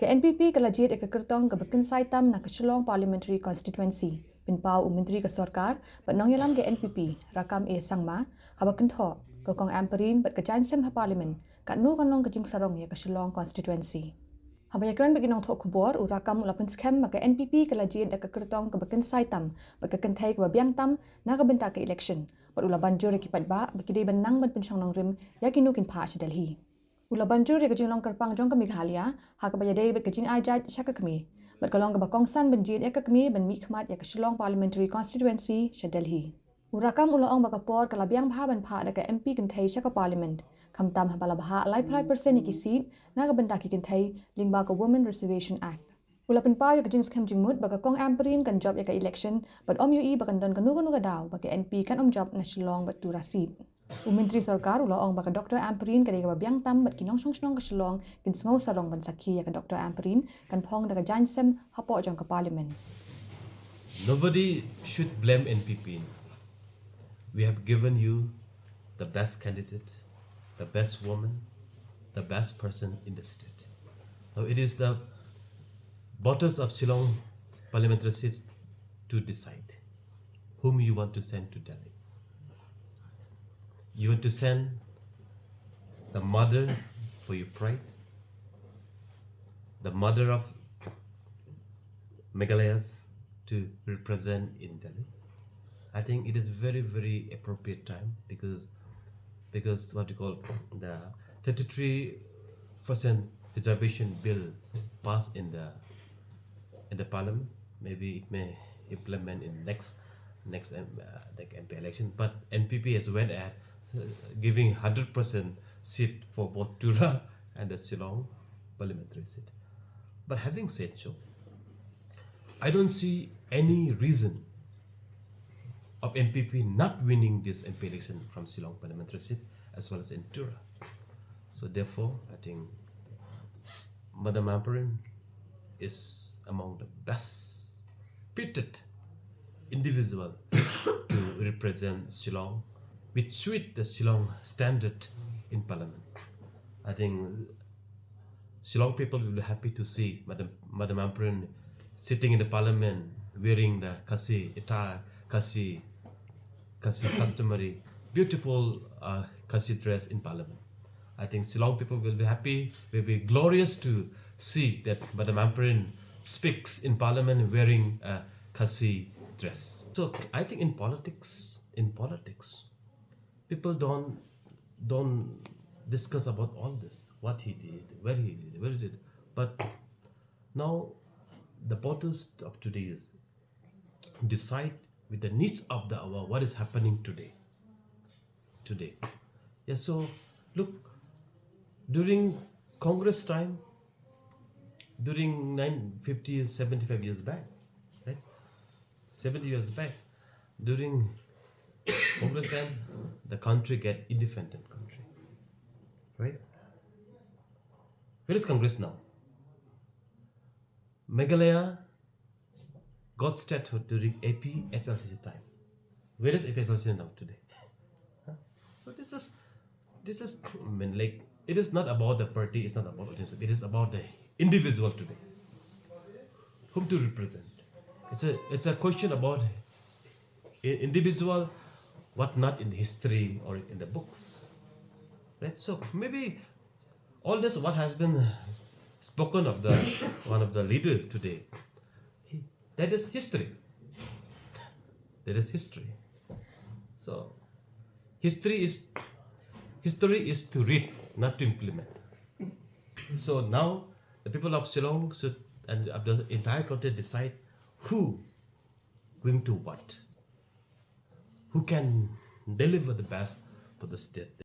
Ke NPP kalajit ekakertong ke Bekin Saitam na ke Shillong Parliamentary Constituency. Pinpau Menteri ke Sorkar, bat nong yalam ke NPP, Rakkam sangma, habakin tho, ke kong Ampareen bat ke Jainsem ha Parliament, kat nu kanong ke jingsarong ya ke Shillong Constituency. Habayakran bagi nong tho kubor, u Rakkam ulapan skem maka NPP kalajit ekakertong ke Bekin Saitam, bat ke kentai ke babiang tam, na ke bentak ke election, bat ula banjur kipat ba, bagi day benang ban pensyang nong rim, yakin nukin pa si Delhi. Ula banjur ya kejing long kerpang jong ke Meghalaya, ha ke bayadai bet kejing ajat syaka kemi. Bet kalong ke bakongsan benjit ya ke kemi ben mikmat ya ke Shillong Parliamentary Constituency sya Delhi. Rakkam ula ong bakapor ke labiang baha ban pa da ke MP kentai syaka Parliament. Kam tam ha bala baha alai 5% iki seat na ke bentaki kentai lingba ke Women Reservation Act. Ula penpau ya kejing skem jingmut baka kong Ampareen kan job ya ke election, bet om UI bakan don kanu daw baka NP kan om job na Shillong bet tu rasid. Menteri Sorkar ula ong baka Dr. Ampareen kadai ka babiang tam bat kinong song ke Shillong kin sngau sarong ban sakhi ya ka Dr. Ampareen kan phong daga Jainsem hapo jong ka Parliament. Nobody should blame NPP. We have given you the best candidate, the best woman, the best person in the state. Now it is the voters of Shillong parliamentary seats to decide whom you want to send to Delhi. You want to send the mother for your pride, the mother of Meghalayas to represent in Delhi. I think it is very, very appropriate time because what you call the 33% reservation bill passed in the parliament. Maybe it may implement in next MP election. But NPP has went at giving 100% seat for both Tura and the Shillong parliamentary seat. But having said so, I don't see any reason of NPP not winning this MP election from Shillong parliamentary seat as well as in Tura. So therefore, I think Madam Ampareen is among the best fitted individual to represent Shillong, which suit the Shillong standard in parliament. I think Shillong people will be happy to see Madam Ampareen sitting in the parliament wearing the Khasi attire, Khasi customary beautiful Khasi dress in parliament. I think Shillong people will be happy, will be glorious to see that Madam Ampareen speaks in parliament wearing a Khasi dress. So I think in politics, people don't discuss about all this, what he did, where he did. But now the voters of today is decide with the needs of the hour what is happening today. Yeah, so look, during Congress time, during 950, 75 years back, right? 70 years back, during Congress time, the country get independent country, right? Where is Congress now? Meghalaya got statehood during AP SLCC time. Where is AP SLCC now today? Huh? So this is I mean, like, it is not about the party, it's not about it is about the individual today. Whom to represent? It's a question about individual, what not in the history or in the books, right? So maybe all this what has been spoken of the one of the leader today, that is history. That is history. So history is to read, not to implement. So now the people of Shillong should and of the entire country decide who going to what, who can deliver the best for the state.